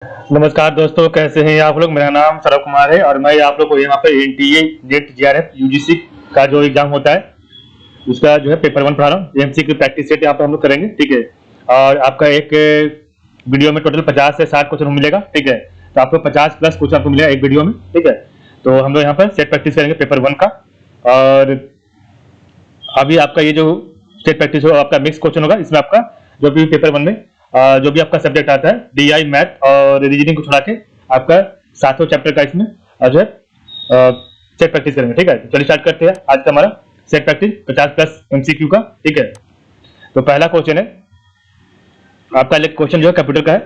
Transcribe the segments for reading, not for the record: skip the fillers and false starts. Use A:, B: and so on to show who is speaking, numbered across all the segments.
A: नमस्कार दोस्तों, कैसे हैं आप लोग। मेरा नाम सरव कुमार है और मैं आप लोग को यहाँ पे एनटीए नेट जीआरएफ यूजीसी का जो एग्जाम होता है उसका जो है पेपर 1 पढ़ा रहा हूँ। एमसीक्यू प्रैक्टिस सेट यहाँ पे हम लोग करेंगे, ठीक है। और आपका एक वीडियो में टोटल 50 से 60 क्वेश्चन मिलेगा, ठीक है। तो आपको 50 प्लस क्वेश्चन आपको मिलेगा एक वीडियो में, ठीक है। तो हम लोग यहाँ पर सेट प्रैक्टिस करेंगे पेपर 1 का। और अभी आपका ये जो सेट प्रैक्टिस होगा आपका मिक्स क्वेश्चन होगा। इसमें आपका जो भी पेपर 1 में जो भी आपका सब्जेक्ट आता है डीआई मैथ और रीजनिंग को छुड़ा के आपका 7वां चैप्टर का इसमें जो है सेट प्रैक्टिस करेंगे, ठीक है। तो चलिए स्टार्ट करते हैं आज का हमारा सेट प्रैक्टिस 50 प्लस एमसीक्यू का, ठीक है। तो पहला क्वेश्चन है आपका, क्वेश्चन जो है कंप्यूटर का है।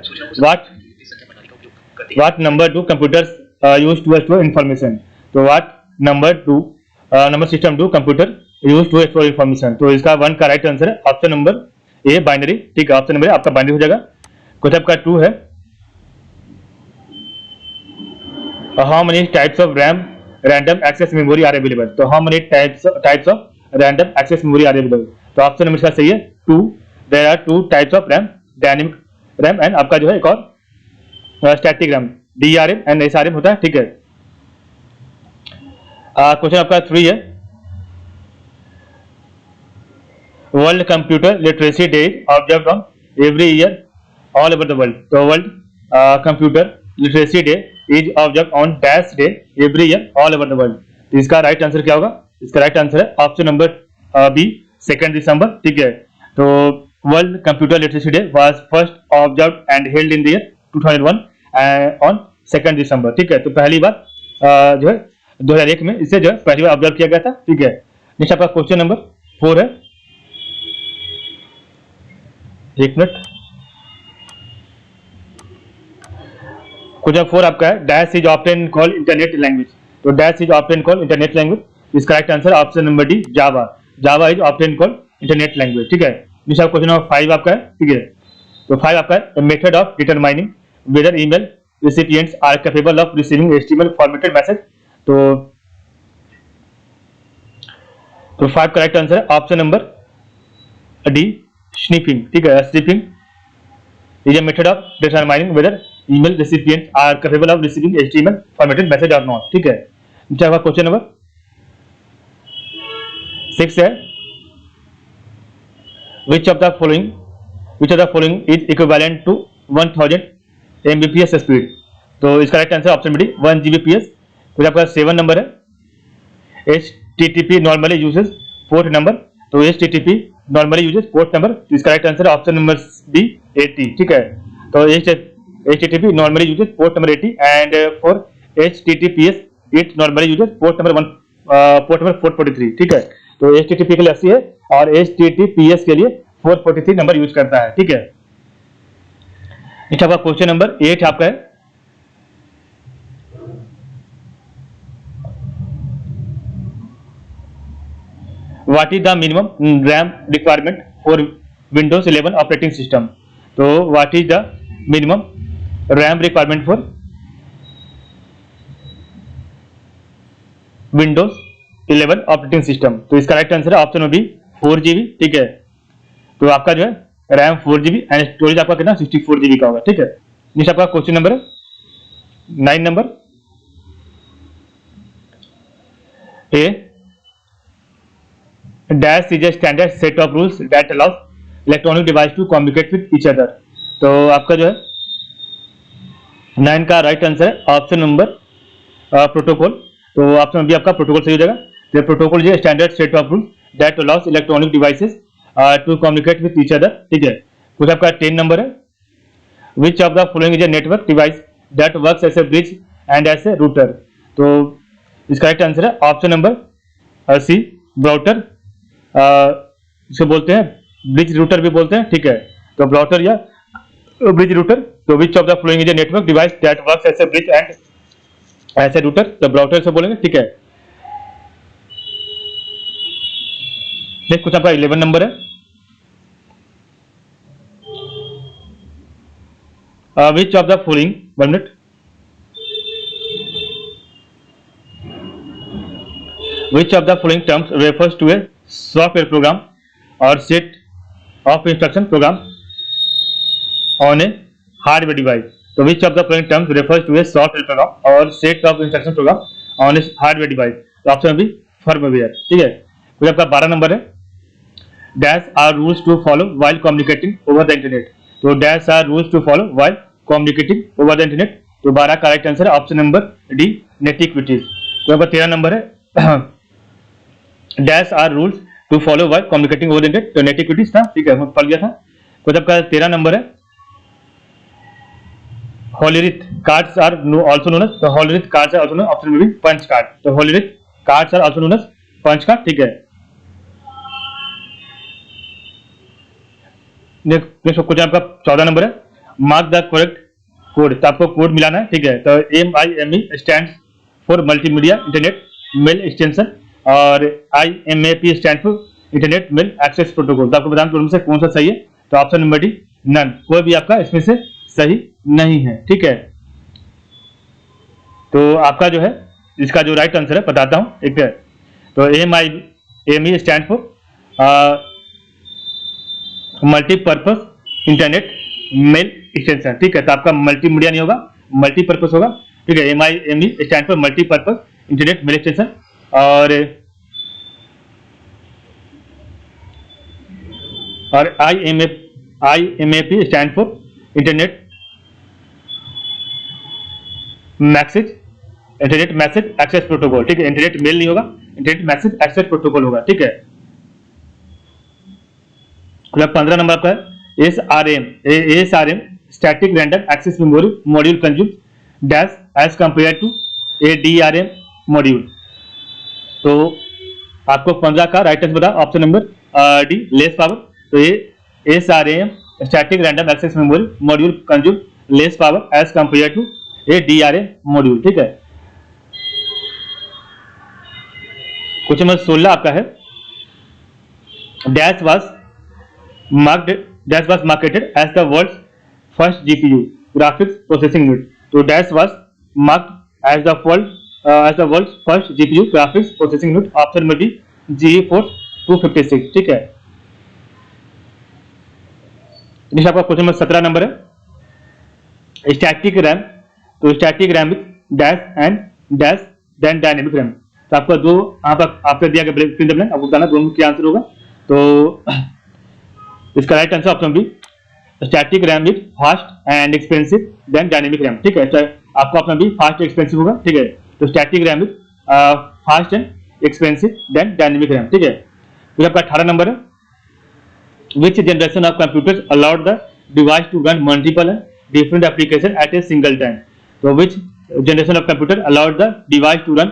A: What number do computers use to store information. तो what number system do computer use to store information. तो इसका 1 का राइट आंसर है ऑप्शन नंबर ए बाइनरी, ठीक है। ऑप्शन नंबर आपका बाइनरी हो जाएगा। क्वेश्चन आपका 2 है, how many types of RAM random access memory are available. तो how many types of random access memory are available. तो ऑप्शन नंबर इसका सही है 2। There are 2 types of RAM, dynamic RAM and आपका जो है एक और static RAM, DRM and SRM होता है, ठीक है। क्वेश्चन आपका 3 है, world computer literacy day observed on every year all over the world. तो world computer literacy day is observed on dash day every year all over the world. तो इसका right answer क्या होगा। इसका राइट आंसर है option number B 2 दिसंबर, ठीक है। तो world computer literacy day was first observed and held in the year 2001 on 2 दिसंबर, ठीक है। तो पहली बार जो है 2001 में इसे जो है पहली बार ऑब्जर्व किया गया था, ठीक है। नेक्स्ट आपका क्वेश्चन नंबर 4 है, एक मिनट। क्वेश्चन 4 आपका है, dash is often called internet language. तो dash is often called internet language. इसका right answer option number D Java. Java is often called internet language, ठीक है। नेक्स्ट क्वेश्चन नंबर 5 आपका है, ठीक है। तो 5 आपका है, method of determining whether email recipients are capable of receiving HTML formatted message. तो 5 का राइट आंसर है ऑप्शन नंबर डी स्निफिंग, ठीक है। Sniffing is a method of determining whether email recipients are capable of receiving HTML formatted message or not, ठीक है। नीचे आपका question number 6 है, which of the following is equivalent to 1000 Mbps speed। तो इसका right answer option B 1 Gbps। फिर आपका 7 नंबर है, HTTP normally uses port number। तो HTTP normally uses port number। तो इसका right answer option number B 80, ठीक है। तो HTTP normally uses port number 80 and for HTTPS it normally uses port number 443, ठीक है। तो HTTP के लिए 80 है और HTTPS के लिए 443 नंबर यूज करता है, ठीक है। नेक्स्ट आपका क्वेश्चन नंबर 8 आपका है, What is the minimum RAM requirement for Windows 11 operating system। तो what is the minimum RAM requirement for Windows 11 operating system। तो इसका राइट आंसर है ऑप्शन बी 4 GB, ठीक है। तो आपका जो है रैम 4 GB एंड स्टोरेज आपका कितना 64 GB का होगा, ठीक है। नेक्स्ट आपका question number 9 number A, dash is a standard set of rules that allows electronic device to communicate with each other। तो आपका जो है 9 का राइट आंसर है ऑप्शन नंबर प्रोटोकॉल। तो ऑप्शन बी आपका प्रोटोकॉल सही हो जाएगा। तो प्रोटोकॉल जो है standard set of rules that allows electronic devices to communicate with each other, ठीक है। कुछ आपका 10 नंबर है, which of the following is a network device that works as a bridge and as a router. तो इसका right answer है option number C brouter. इसे बोलते हैं ब्रिज रूटर भी बोलते हैं, ठीक है। तो ब्राउटर या ब्रिज रूटर। तो which of the following is a network device that works as a bridge and as a router. तो ब्राउटर से बोलेंगे, ठीक है। नेक्स्ट कुछ आपका 11 नंबर है, which of the following 1 minute, which of the following terms refers to a software program or set of instruction program on a hardware device। तो which of the following terms refers to a software program और set of instruction program on a hardware device. तो option B firmware. ठीक है, फिर आपका 12 number है dash are rules to follow while communicating over the internet. तो dash are rules to follow while communicating over the internet. तो 12 का right answer है ऑप्शन नंबर डी नेटिक्विटीज। तो आपका 13 नंबर है dash are rules to follow while communicating over the internet. तो netiquettes था, ठीक है, पढ़ गया था। तो आपका 13 नंबर है Hollerith cards are also known as. तो Hollerith cards are also known, option में भी पंच कार्ड। तो Hollerith cards are also known as punch card. ठीक है, नेक्स्ट क्वेश्चन आपका 14 नंबर है मार्क द करेक्ट कोड। तो आपको कोड मिलाना है। ठीक है, तो MIME stand for multimedia internet mail extension और IMAP stand for internet mail access protocol. तो आपको बताना दोनों में से कौन सा सही है। तो ऑप्शन नंबर डी नन, कोई भी आपका इसमें से सही नहीं है। ठीक है, तो आपका जो है इसका जो राइट आंसर है बताता हूं। एक है तो MIME stand for multipurpose internet mail extension. ठीक है, तो आपका मल्टीमीडिया नहीं होगा, मल्टीपर्पज होगा। ठीक है, MIME stand for multipurpose internet mail extension और IMAP stand for internet message access protocol. ठीक है, इंटरनेट मेल नहीं होगा, इंटरनेट मैसेज एक्सेस प्रोटोकॉल होगा। ठीक है, 15 नंबर आपका है ASRM static random access memory module consume dash as compare to DRM module. तो आपको 15 का राइट आंसर बता option number D less power. तो ये ASRM static random access memory module consume less power as compare to DRM module. ठीक है, question number 16 आपका है dash was marketed as the world's first GPU graphics processing unit। तो dash was marked as the world's first GPU graphics processing unit। Option में D GeForce 256। ठीक है, next आपका question number 17 number है static RAM. तो static RAM with dash and dash then dynamic RAM. तो आपका दो आपका दिया गया स्क्रीन पे आपको बताना दोनों क्या आंसर होगा। तो इसका right answer option B static RAM with fast and expensive than dynamic RAM. ठीक है, तो आपका ऑप्शन बी फास्ट एक्सपेंसिव होगा। ठीक है, तो static RAM with fast and expensive than dynamic RAM. ठीक है, फिर आपका 18 नंबर है which generation of computers allowed the device to run multiple and different applications at a single time। तो which generation of computer allowed the device to run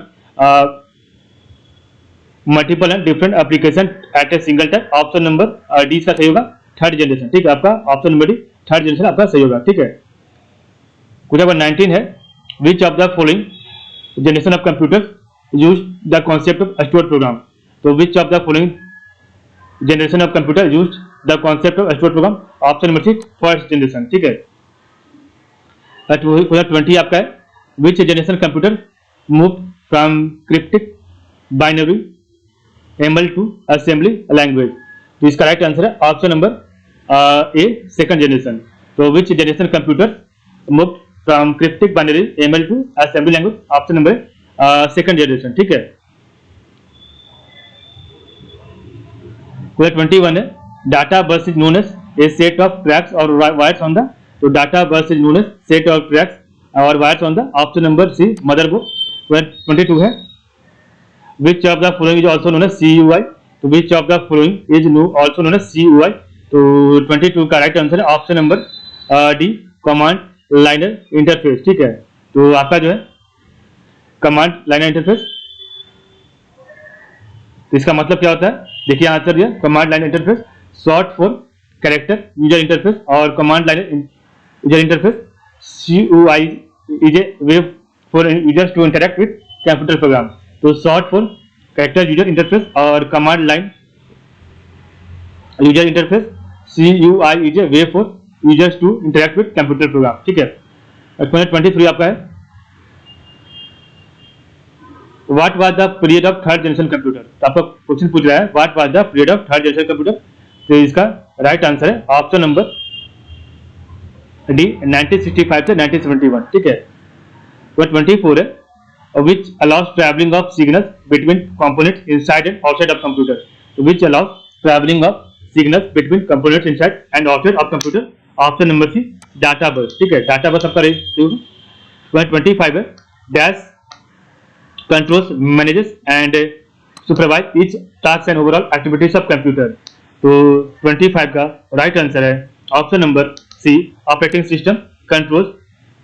A: multiple and different application at a single time। Option number D इसका सही होगा third generation. ठीक है, आपका option number D third generation आपका सही होगा। ठीक है, क्वेश्चन नंबर 19 है which of the following generation of computers used the concept of stored program। तो which of the following generation of computer used the concept of stored program। Option number C first generation. ठीक है, 20 आपका है which generation computer moved from cryptic binary ML to assembly language। तो इसका right answer है option number ए second generation. तो which generation computer moved from cryptic binary ML to assembly language। Option number second generation. ठीक है, 21 है data bus is known as a set of tracks और wires on the. तो data bus is known as set of tracks और wires on the. Option number C motherboard. 22 है which of the following is also known as CUI। तो which of the following is also known as CUI। तो 22 का right answer है option number D command liner interface. ठीक है, तो आपका जो है कमांड लाइनर इंटरफेस, तो इसका मतलब क्या होता है देखिए आंसर दिया command line interface short for character user interface और command line user interface CUI is a way for users to interact with computer program. तो short for character user interface और command line user interface CUI is a way for users to interact with computer program. ठीक है, 23 आपका है What was the period of third generation computer। तो आपका question पूछ रहा है What was the period of third generation computer। तो इसका राइट आंसर है ऑप्शन नंबर डी 1965 से 1971, ठीक है। 24 है which allows traveling of signals between components inside and outside of computer, which allows traveling of signals between components inside and outside of computer। Option number C data bus, ठीक है। Data bus आपका 25 है dash controls manages and supervise each tasks and overall activities of computer। तो 25 का right answer है option number C operating system controls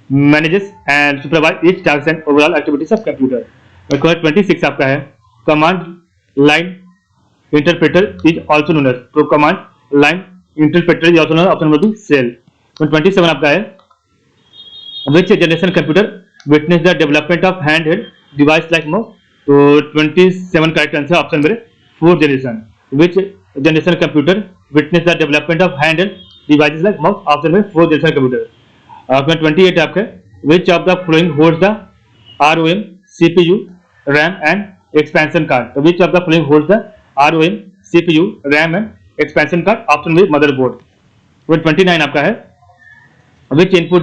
A: manages and supervise each tasks and overall activities of computer। 26 आपका है command line interpreter is also known as, तो command line interpreter is also known as option number B shell. 27 आपका है which generation computer witness the development of handheld device like mouse, तो 27 correct answer option number 4 generation. which generation computer witness the development of handheld devices like mouse, option number 4 generation computer. 28 आपका which of the following holds the ROM CPU RAM and expansion card, तो which of the following holds the ROM CPU RAM and expansion card, option number motherboard. 29 आपका है which input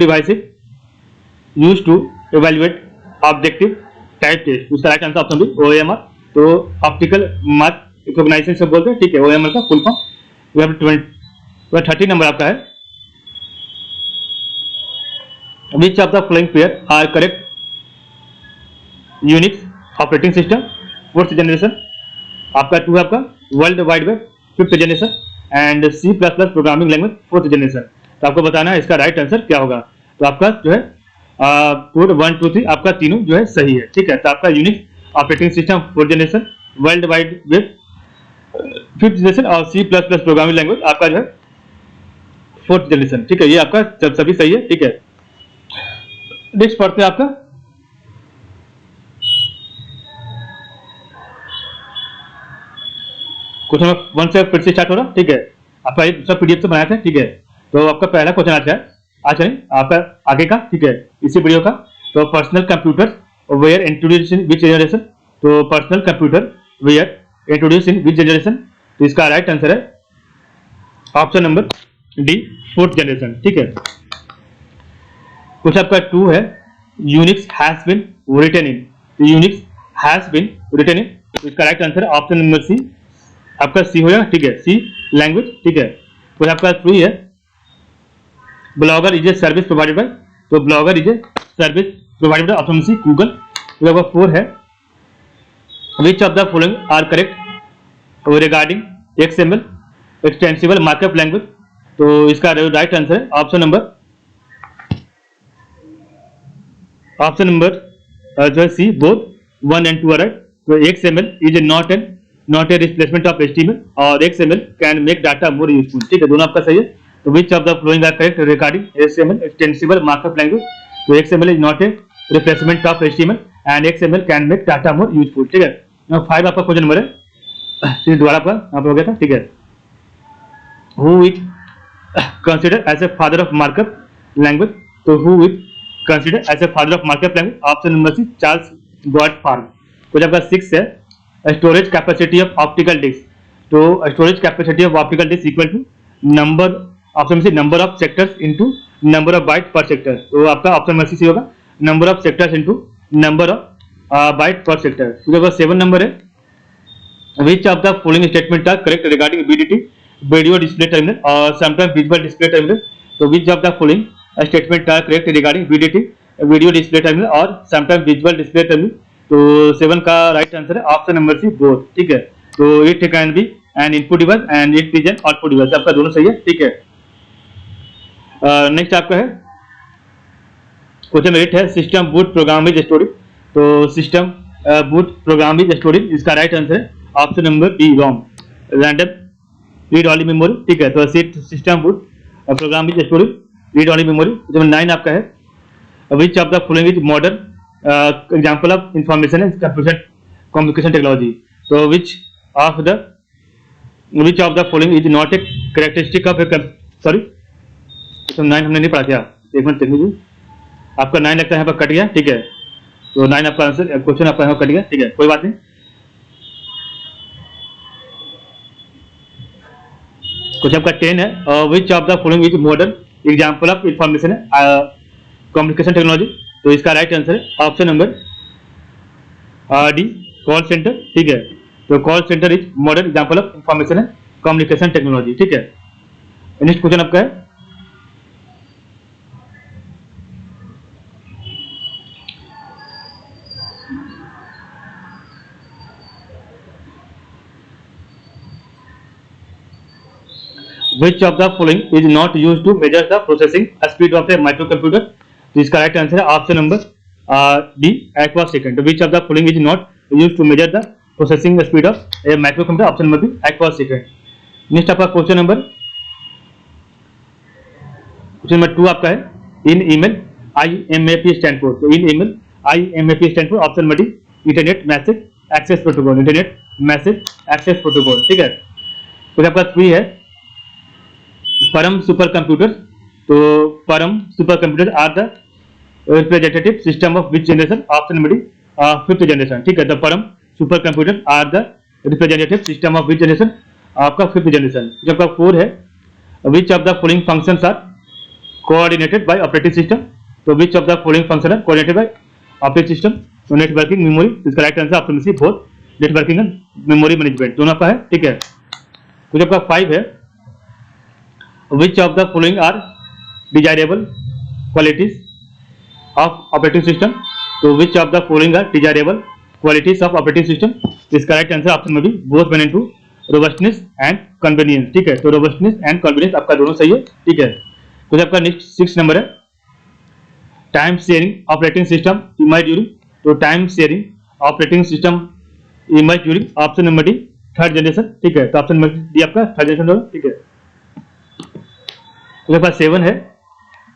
A: device is used to evaluate objective type test, उसका right answer option B OMR, तो optical mark recognition से बोलते हैं, ठीक है। OMR का फुल फॉर्म। 30 नंबर आपका है which of the following pair are correct Unix operating system 4th generation, आपका 2 आपका world wide web 5th generation and C++ programming language 4th generation. तो आपको बताना है इसका राइट आंसर क्या होगा। तो आपका जो है कोड 1 2 3 आपका तीनों जो है सही है, ठीक है। तो आपका Unix operating system 4th generation, world wide web 5th generation और C++ प्रोग्रामिंग लैंग्वेज आपका जो है 4th जनरेशन, ठीक है। ये आपका सभी सही है, ठीक है। नेक्स्ट पढ़ते हैं आपका क्वेश्चन नंबर 1 से फिर से स्टार्ट हो रहा, ठीक है। आपका ये सब पीडीएफ से बनाया था, ठीक है। तो आपका पहला क्वेश्चन आज है आपका आगे का, ठीक है, इसी वीडियो का। तो personal computer were introduce in which generation, तो personal computer were introduce in which generation, तो इसका राइट आंसर है option number D 4th generation, ठीक है। कुछ आपका 2 है Unix has been written in, तो Unix has been written in, तो इसका राइट आंसर है ऑप्शन नंबर सी आपका सी हो जाएगा, ठीक है। सी लैंग्वेज, ठीक है। कुछ आपका 3 है blogger is a service provided by, तो blogger is a service provided by option C Google. कुछ आपका 4 है which of the following are correct regarding XML extensible markup language, तो इसका राइट आंसर है ऑप्शन नंबर जो है C both 1 and 2 are right. तो XML is not a replacement of HTML और XML can make data more useful, ठीक है। दोनों आपका सही है। तो which of the following are correct regarding XML extensible markup language, तो XML is not a replacement of HTML and XML can make data more useful, ठीक है। 5 आपका क्वेश्चन नंबर है, दोबारा आपका यहाँ पे हो गया था, ठीक है। Who is consider as a father of markup language, तो who is consider as a father of markup language, option number C Charles Goldfarb. कुछ आपका 6 है storage capacity of optical disk, तो storage capacity of optical disk equal to number, option में से number of sectors into number of byte per sector, तो आपका option में C होगा number of sectors into number of byte per sector. उसके बाद 7 नंबर है which of the following statement are correct regarding VDT video display terminal और sometime visual display terminal, तो which of the following statement are correct regarding VDT video display terminal और sometime visual display terminal, तो 7 का right answer है option number C both, ठीक है। तो it can be an input device and it is an output device, आपका दोनों सही है, ठीक है। नेक्स्ट आपका है क्वेश्चन 8 है system boot program is storage, तो system boot program is storage, इसका राइट आंसर है option number D ROM random read only memory, ठीक है। तो system boot program is storage read only memory. 9 आपका है which of the following is modern example of information and communication technology, तो which of the following is not a characteristic of a sorry 9 हमने नहीं पढ़ा था, एक minute देखिए आपका 9 लगता है यहाँ पर कट गया, ठीक है। तो 9 आपका आंसर क्वेश्चन आपका यहाँ कट गया, ठीक है, कोई बात नहीं। क्वेश्चन आपका 10 है, which of the following is modern example of information communication technology. तो इसका राइट आंसर है option number D, call centre. ठीक है, तो call centre is modern example of information and communication technology. ठीक है, नेक्स्ट क्वेश्चन आपका है which of the following is not used to measure the processing speed of a microcomputer। तो इसका right answer है option number D, aqua second। तो which of the following is not used to measure the processing speed of a microcomputer। Option number B, aqua second। Next आपका question number 2 आपका है, in email IMAP stand for. तो in email IMAP stand for option number D, internet message access protocol. Internet message access protocol. ठीक है, तो आपका 3 है, परम सुपर कंप्यूटर। तो Param super computer are the representative system of which generation. Option number D, 5th generation. ठीक है, तो Param super computer are the representative system of which generation, आपका 5th जनरेशन। जब आपका 4 है, which of the following functions are coordinated by operating system. तो which of the following function are coordinated by operating system. तो networking memory, इसका right answer option C, both networking and memory management दोनों का है। ठीक है, तो जब आपका 5 है, which of the following are desirable qualities of operating system। तो which of the following are desirable qualities of operating system। इसका राइट आंसर ऑप्शन में भी, both when into robustness and convenience। ठीक है, तो robustness and convenience आपका दोनों सही है। ठीक है, तो आपका नेक्स्ट 6 नंबर है, time sharing operating system emerge during. तो time sharing operating system emerge during option number D, 3rd generation. ठीक है, तो ऑप्शन नंबर डी आपका 3rd जनरेशन होगा। ठीक है, तो पास 7 है,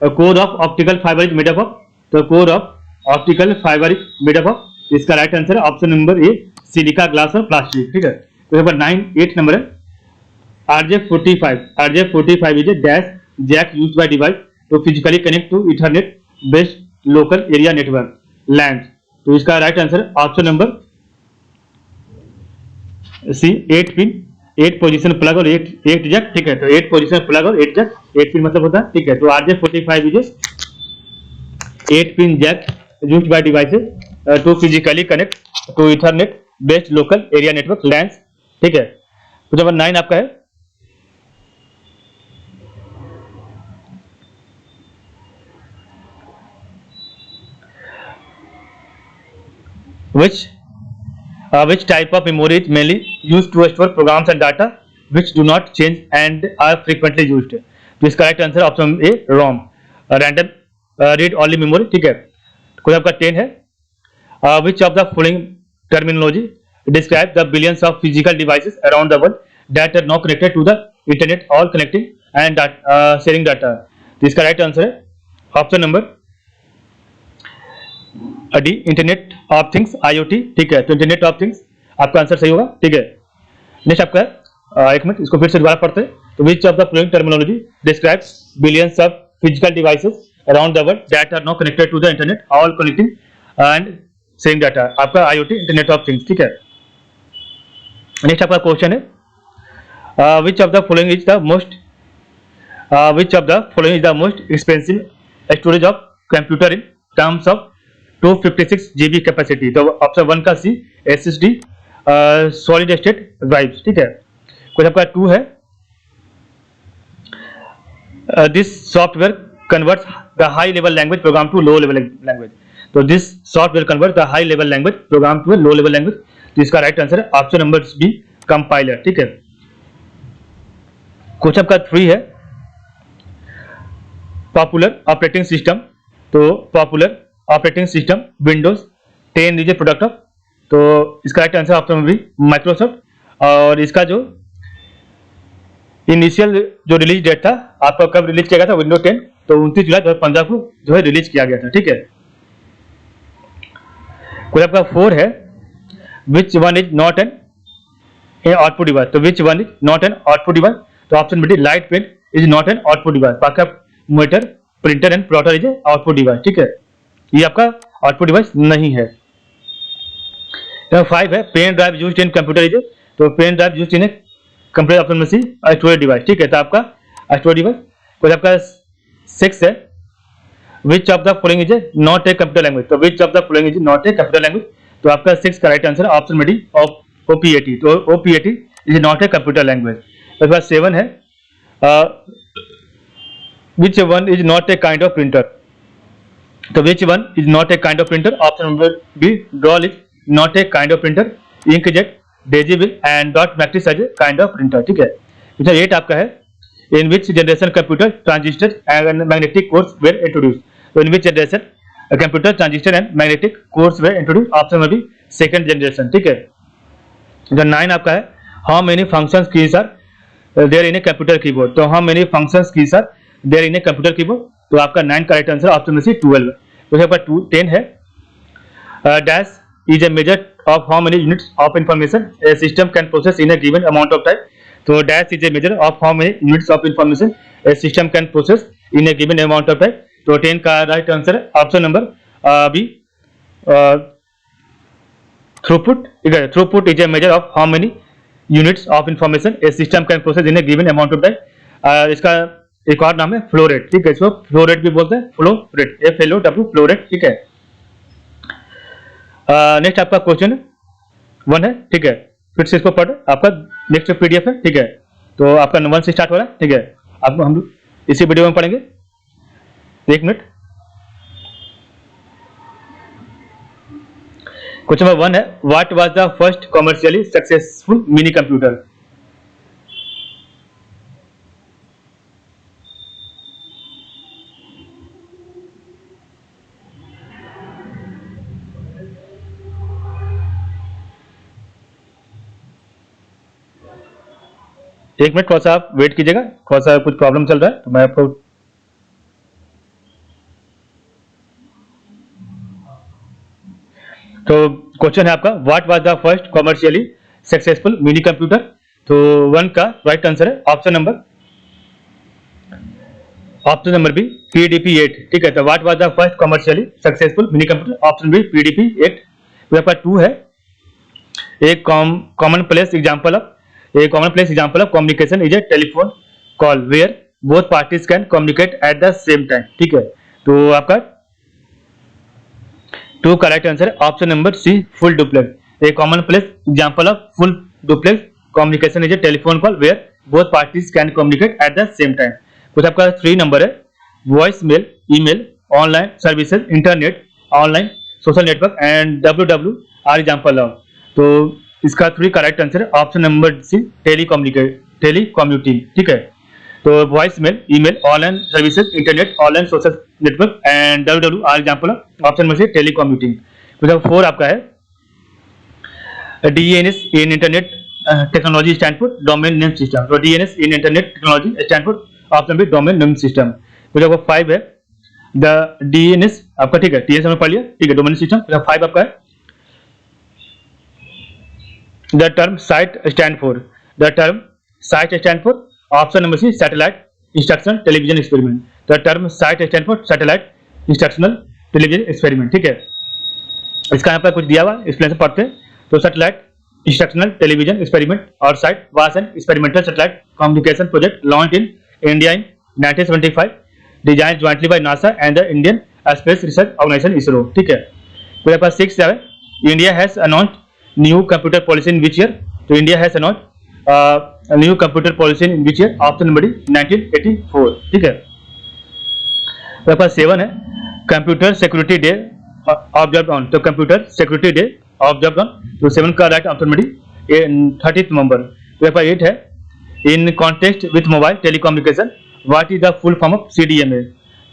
A: core of optical fibre is made up of. तो core of optical fibre is made up of, इसका राइट आंसर है option number A, silica, glass और प्लास्टिक। ठीक है, तो 8 नंबर है, RJ45 is a dash jack used by device to physically connect to ethernet based local area network LAN. तो इसका right answer option number C, 8 pin 8 position plug और 8 Jack. ठीक है, तो 8 पोजीशन प्लग और 8 जैक, 8 पिन मतलब होता है। ठीक है, तो RJ45 is 8 pin jack used by devices to physically connect to ethernet based local area network LAN. ठीक है, तो नंबर 9 आपका है, which type of memory is mainly used to store programs and data which do not change and are frequently used। तो इसका right answer option A, ROM, random read only memory. ठीक है, question आपका 10 है, which of the following terminology describe the billions of physical devices around the world that are now connected to the internet, all connecting and sharing data। तो इसका right answer है option number D, internet of things IoT। ठीक है, तो internet of things आपका answer सही होगा। ठीक है, नेक्स्ट आपका है, 1 मिनट इसको फिर से दोबारा पढ़ते हैं। तो which of the following terminology describes billions of physical devices around the world that are now connected to the internet, all connecting and sharing data, आपका IoT, इंटरनेट ऑफ थिंग्स। ठीक है, नेक्स्ट आपका क्वेश्चन है, which of the following is the most expensive storage of computer in terms of 256 GB capacity. तो option 1 का C, SSD solid state drives. ठीक है, question आपका 2 है, this software converts the high level language program to low level language. तो this software convert the high level language program to low level language. तो इसका right answer है option number B, compiler. ठीक है, question आपका 3 है, popular operating system. तो popular operating system Windows 10 is a product of. तो इसका राइट आंसर ऑप्शन में भी माइक्रोसॉफ्ट। और इसका जो इनिशियल जो रिलीज डेट था, आपका कब रिलीज किया गया था, विंडोज 10, तो 29 जुलाई 2015 को जो है रिलीज किया गया था। ठीक है, कोई आपका 4 है, which one is not an output device. तो which one is not an output device. तो ऑप्शन में light pen is not an output device, बाकी monitor, printer and plotter is output device. ठीक है, ये आपका आउटपुट डिवाइस नहीं है। 5 है, pen drive used in computer is. तो pen drive used in computer option में सी स्टोरेज डिवाइस, ठीक है। तो आपका स्टोरेज डिवाइस कोई आपका 6 है, which of the following is not a computer language, तो which of the following is not a computer language, तो आपका 6 का राइट आंसर ऑप्शन में डी ओपीएटी, तो OPAT is not a computer language. उसके बाद 7 है which one is not a kind of printer, तो which one is not a kind of printer, option number B drawl is not a kind of printer, inkjet daisy wheel and dot matrix as a kind of printer, ठीक है। Question 8 आपका है in which generation computer transistor and magnetic cores were introduce, तो in which generation computer transistor and magnetic cores were introduce, option में भी second generation, ठीक है। जो 9 आपका है how many functions keys are there in a computer keyboard, तो how many functions keys are there in a computer keyboard, तो आपका 9 का राइट आंसर ऑप्शन में से 12। तो यहाँ पर 10 है dash is a measure of how many units of information a system can process in a given amount of time, तो dash is a measure of how many units of information a system can process in a given amount of time, तो 10 का right answer option number B throughput, ठीक है। Throughput is a measure of how many units of information a system can process in a given amount of time, इसका एक और नाम है flow rate, ठीक है, इसको फ्लो रेट भी बोलते हैं, flow rate FLOW flow rate, ठीक है। नेक्स्ट आपका क्वेश्चन 1 है, ठीक है, फिर से इसको पढ़ आपका नेक्स्ट PDF है, ठीक है। तो आपका 1 से स्टार्ट हो रहा है, ठीक है, आपको हम लोग इसी वीडियो में पढ़ेंगे, 1 मिनट। क्वेश्चन नंबर 1 है what was the first commercially successful mini computer, एक मिनट थोड़ा सा आप वेट कीजिएगा, थोड़ा सा कुछ प्रॉब्लम चल रहा है, तो मैं आपको तो क्वेश्चन है आपका what was the first commercially successful mini computer, तो 1 का राइट आंसर है ऑप्शन नंबर बी PDP-8, ठीक है। तो what was the first commercially successful mini computer, option B PDP-8। तो आपका 2 है एक common place example of communication is a telephone call where both parties can communicate at the same time, ठीक है। तो आपका 2 का राइट आंसर है option number C full duplex, a common place example of full duplex communication is a telephone call where both parties can communicate at the same time. कुछ आपका 3 number है voice mail, email, online services, internet, online social network and WWW are example of, तो इसका 3 का right answer है option number C telecommuting, ठीक है। तो voice mail, email, online services, internet, online social network and WWW are example of option number C telecommuting. तो 4 आपका है DNS in internet technology stand for domain name system, तो DNS in internet technology stand for option B domain name system. तो 5 है the DNS आपका, ठीक है, TNS हमने पढ़ लिया, ठीक है, डोमेन सिस्टम। 5 आपका है the term site stand for option number C satellite instructional television experiment, the term site stand for satellite instructional television experiment, ठीक है। इसका यहाँ पर कुछ दिया हुआ एक्सप्लेनेशन पढ़ते हैं, तो सैटेलाइट इंस्ट्रक्शनल टेलीविजन एक्सपेरिमेंट और SITE was an experimental satellite communication project launched in India in 1975 design jointly by NASA and the Indian space research organisation ISRO, ठीक है। मेरे पास 6 है India has announced new computer policy in which year, तो India has announced new computer policy in which year, option number D 1984, ठीक है। मेरे पास 7 है computer security day observe on, तो computer security day observe on, तो 7 का right option number D 30 November. मेरे पास 8 है in context with mobile telecommunication what is the full form of CDMA,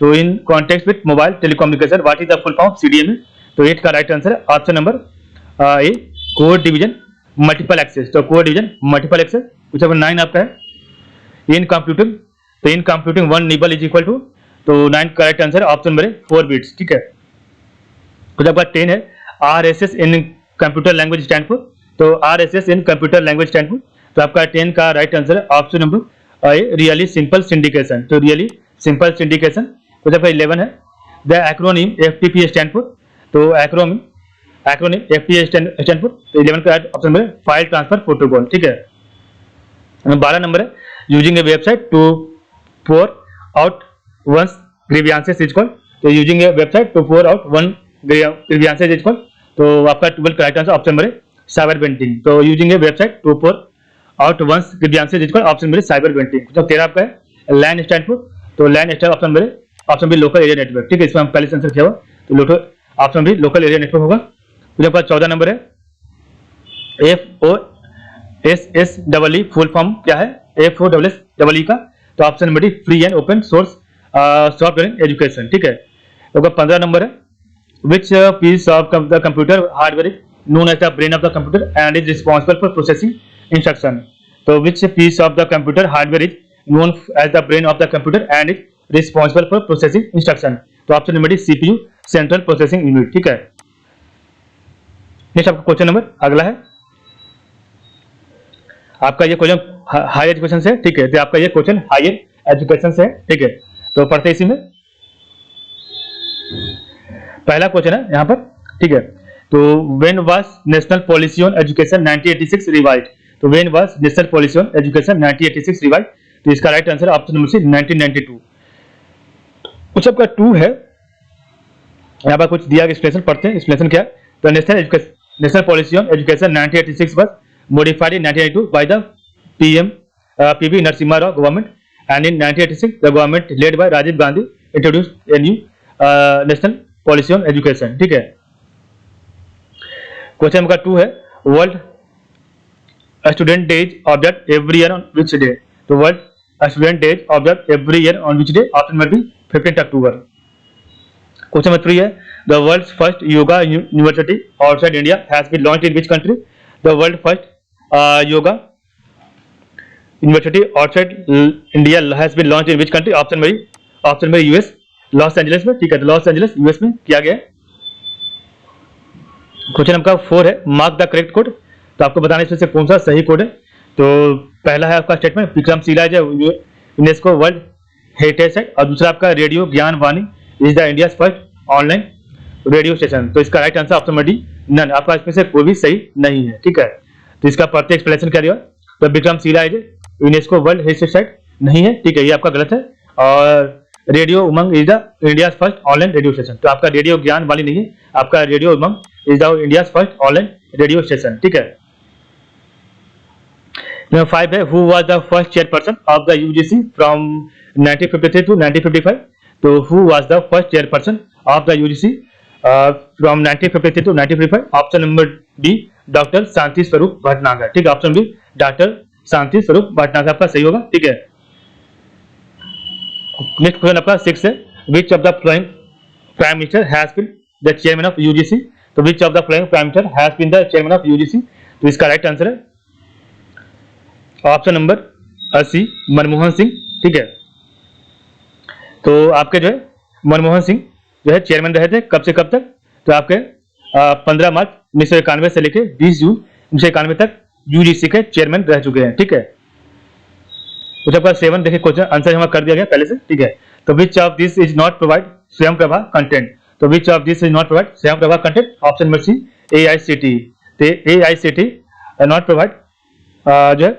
A: तो in context with mobile telecommunication what is the full form of CDMA, तो 8 का right answer है option number A code division multiple access, तो code division multiple access. कुछ 9 आपका है in computing, तो in computing 1 nibble is equal to, तो 9 correct answer option number 4 bits, ठीक है। कुछ आपका 10 है RSS in computer language stand for, तो RSS in computer language stand for, तो आपका 10 का राइट आंसर है option number A really simple syndication, तो रियली सिंपल सिंडिकेशन। कुछ आपका 11 है the acronym FTP stand for, तो एक्रोनिम FTP स्टैंड फॉर, तो 11 का option number file transfer protocol, ठीक है। 12 नंबर है using a website to pour out one's grievances is called, तो using a website to pour out one grievances is called, तो आपका 12 correct answer option number है cyber painting. तो using a website to pour out one's grievances is called, option number है cyber painting. तो 13 आपका है LAN stand for, तो LAN stand option number है option B local area network, ठीक है, इसमें हम पहले से आंसर किया हुआ, तो local option B local area network होगा। फिर आपका 14 नंबर है FOSSEE फुल फॉर्म क्या है, FOSSEE का, तो option number D free and open source software education, ठीक है। तो 15 नंबर है which piece of the computer hardware is known as the brain of the computer and is responsible for processing instruction, तो which piece of the computer hardware is known as the brain of the computer and is responsible for processing instruction, तो option number D CPU central processing unit, ठीक है। Next आपका question number अगला है, आपका ये question higher education से, ठीक है, तो आपका ये क्वेश्चन हायर एजुकेशन से है, ठीक है, तो पढ़ते इसी में पहला क्वेश्चन है यहाँ पर, ठीक है। तो when was national policy on education 1986 revised, तो when was national policy on education 1986 revised, तो इसका right answer option number C 1992। कुछ आपका 2 है, यहाँ पर कुछ दिया एक्सप्लेनेशन पढ़ते हैं, एक्सप्लेनेशन क्या है, तो national policy on education 1986 was modified in 1992 by the PV Narasimha Rao government, and in 1986 the government led by Rajiv Gandhi introduced a new national policy on education, ठीक है। क्वेश्चन नंबर 2 है world student days observe every year on which day, तो world student days observe every year on which day, option number B 15 October. Question number 3 है the world's first yoga university outside India has been launched in which country, the world first yoga university outside India has been launched in which country, option number US Los Angeles में, ठीक है, तो Los Angeles US में किया गया है। Question number 4 है mark the correct code, तो आपको बताना इसमें से कौन सा सही कोड है। तो पहला है आपका स्टेटमेंट विक्रमशिला जो यूनेस्को वर्ल्ड हेरिटेज साइट, और दूसरा आपका radio Gyan Vani is the India first online radio station, तो इसका right answer option number D none, आपका इसमें से कोई भी सही नहीं है, ठीक है। तो इसका प्रत्येक एक्सप्लेनेशन क्या दिया, तो विक्रमशिला है यूनेस्को वर्ल्ड हेरिटेज साइट नहीं है, ठीक है, ये आपका गलत है, और radio Umang is the India first online radio station, तो आपका रेडियो ज्ञान वाली नहीं है, आपका radio Umang is the India first online radio station, ठीक है। नंबर 5 है who was the first chairperson of the UGC from 1953 to 1955, तो who was the first chairperson of the UGC from 1953 to 1955, option number D doctor Shanti Swarup Bhatnagar, ठीक है, option B doctor Shanti Swarup Bhatnagar आपका सही होगा, ठीक है। नेक्स्ट क्वेश्चन आपका 6 है which of the following prime minister has been the chairman of UGC, तो which of the following prime minister has been the chairman of UGC, तो इसका राइट आंसर है option number C Manmohan Singh, ठीक है। तो आपके जो है मनमोहन सिंह जो है चेयरमैन रहे थे कब से कब तक, तो आपके 15 मार्च 1991 से लेकर 20 जून 1991 तक यूजीसी के चेयरमैन रह चुके हैं, ठीक है। तो आपका 7 देखिए क्वेश्चन आंसर हमारा कर दिया गया पहले से, ठीक है। तो which of this is not provide Swayam Prabha content, तो which of this is not provide Swayam Prabha content, option number C AICTE, तो AICTE नॉट प्रोवाइड जो है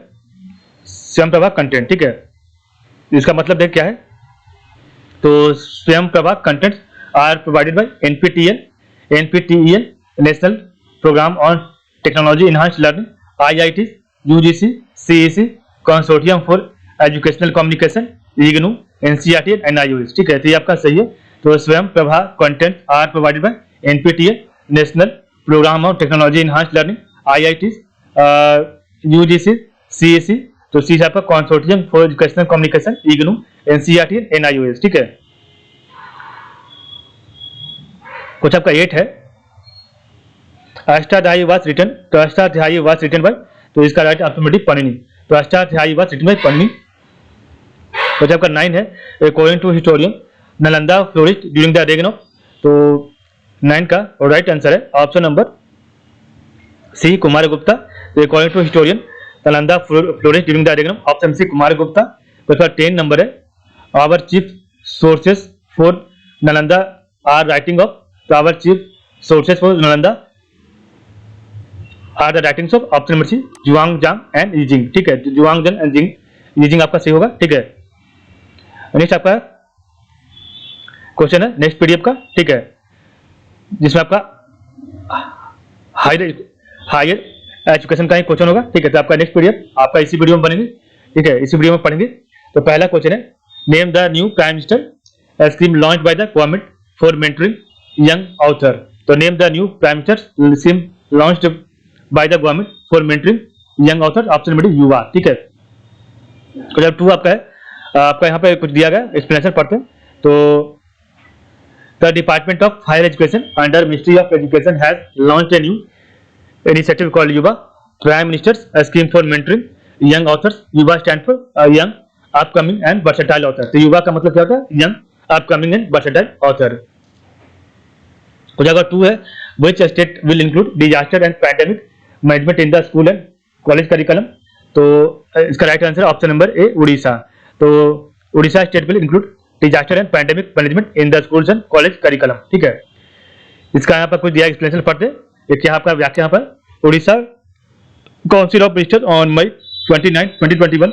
A: स्वयं प्रभा कंटेंट, ठीक है। इसका मतलब देख क्या है, तो Swayam Prabha content are provided by NPTEL national programme on technology enhanced learning, IIT UGC CEC consortium for educational communication, IGNOU NCERT NIOS, ठीक है, तो ये आपका सही है। तो Swayam Prabha content are provided by NPTEL national programme on technology enhanced learning, IIT UGC CEC, तो C आपका consortium for educational communication, IGNOU NCERT NIOS, ठीक है। कुछ आपका 8 है अष्टाध्यायी वाज रिटन, तो अष्टाध्यायी वाज रिटन बाय, तो इसका राइट ऑप्शन डी पन्निनी, तो Ashtadhyayi was written by Panini. कुछ आपका 9 है according to historian Nalanda flourished during the reign of, तो 9 का राइट आंसर है ऑप्शन नंबर सी कुमारगुप्ता, तो according to historian Nalanda flourished during the reign of, option C Kumaragupta. कुछ 10 नंबर है our chief sources for Nalanda are writing of, तो our chief sources for Nalanda are the writings of option number C जुआंगजांग and यीजिंग। ठीक है, जुआंगजांग and यीजिंग आपका सही होगा। ठीक है, नेक्स्ट आपका क्वेश्चन है नेक्स्ट पीडीएफ का। ठीक है, जिसमें आपका हायर एजुकेशन का ही क्वेश्चन होगा। ठीक है, तो आपका नेक्स्ट पीडीएफ आपका इसी वीडियो में बनेंगे। ठीक है, इसी वीडियो में पढ़ेंगे। तो पहला क्वेश्चन है name the new prime minister scheme launch by the government for mentoring young author. तो name the new prime minister scheme launched by the government for mentoring young author, option number D Yuva. ठीक है, question 2 आपका है, आपका यहाँ पे कुछ दिया गया, एक्सप्लेनेशन पढ़ते हैं। तो the department of higher education under ministry of education has launched a new initiative called Yuva Prime Minister's scheme for mentoring young authors। युवा stand for young upcoming and versatile author। तो युवा का मतलब क्या होता है? young upcoming and versatile author। Question 2 है which state will include disaster and pandemic management in the school and college curriculum। तो इसका right answer option number A Orissa. तो Orissa state will include disaster and pandemic management in the schools and college curriculum. ठीक है, इसका यहाँ पर कुछ दिया एक्सप्लेनेशन पढ़ते हैं। एक यहाँ आपका व्याख्या पर Orissa council of ministers on May 29, 2021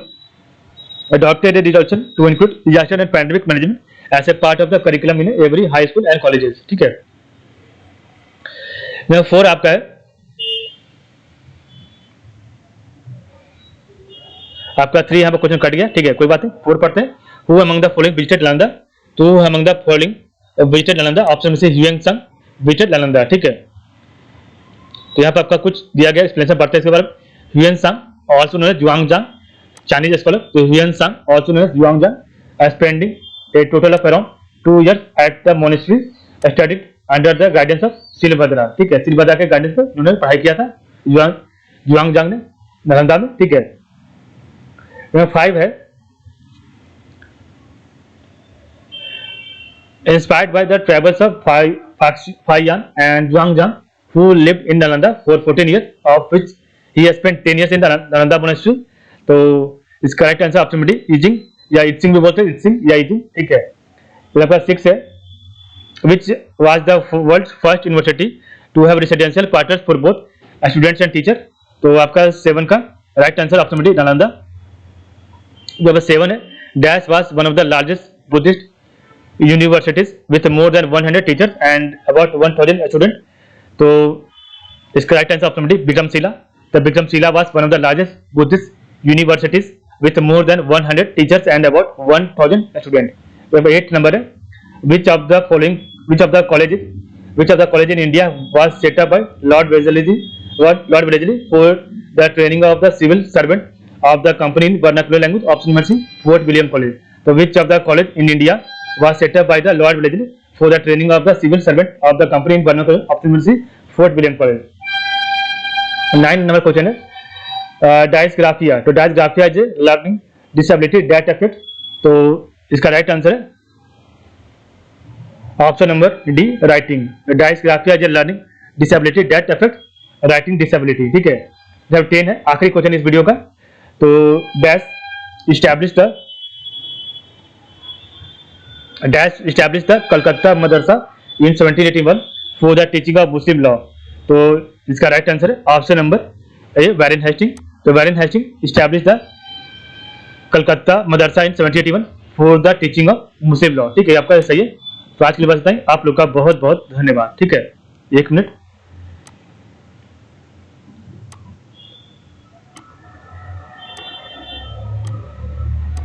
A: adopted a resolution to include disaster and pandemic management as a part of the curriculum in every high school and colleges। ठीक है, नंबर 4 आपका है, आपका 3 यहाँ पर क्वेश्चन कट गया। ठीक है, कोई बात नहीं, 4 पढ़ते हैं। Who among the following visited Nalanda? तो among the following visited Nalanda, option में से ह्यूएन संग visited Nalanda। ठीक है, तो यहाँ पर आपका कुछ दिया गया, एक्सप्लेनेशन पढ़ते हैं इसके बारे में। Hiuen Tsang also known as Xuanzang Chinese scholar. तो Hiuen Tsang also known as Xuanzang spending a total of around 2 years at the monastery studied under the guidance of Shilabhadra. ठीक है, शिलभद्रा के गाइडेंस पर उन्होंने पढ़ाई किया था जुआंगजांग ने नालंदा में। ठीक है, नंबर 5 है inspired by the travels of Faiyuan and Zhuangzhang who lived in Nalanda for 14 years, of which he has spent 10 years in the Nalanda monastery। तो इसका राइट आंसर ऑप्शन डी यीजिंग या इत्सिंग भी बोलते हैं, इत्सिंग या यीजिंग। ठीक है, तो आपका 6 है which was the world's first university to have residential quarters for both students and teachers। तो आपका 7 का right answer option D Nalanda. जो 7 है dash was one of the largest Buddhist universities with more than 100 teachers and about 1000 students। तो इसका right answer option D Vikramshila. The Vikramshila was one of the largest Buddhist universities with more than 100 teachers and about 1000 student. 8 number है which of the college in India was set up by Lord Wellesley for the training of the civil servant of the company in vernacular language, option number C Fort William College। तो which of the college in India was set up by the Lord Wellesley for the training of the civil servant of the company in vernacular, option number C Fort William College। 9 number question है dysgraphia. तो dysgraphia is learning disability that affect. तो इसका right answer है option number D writing. Dysgraphia is learning disability that affect writing disability. ठीक है, जब 10 है आखिरी क्वेश्चन इस वीडियो का। तो dash establish the Calcutta Madrasa in 1781 for the teaching of Muslim law. तो इसका राइट आंसर है option number A Warren Hasting. तो Warren Hasting establish the Calcutta Madrasa in 1781 for the teaching of Muslim law. ठीक है, आपका सही है। तो आज के लिए बस इतना ही। आप लोग का बहुत बहुत धन्यवाद। ठीक है, 1 मिनट।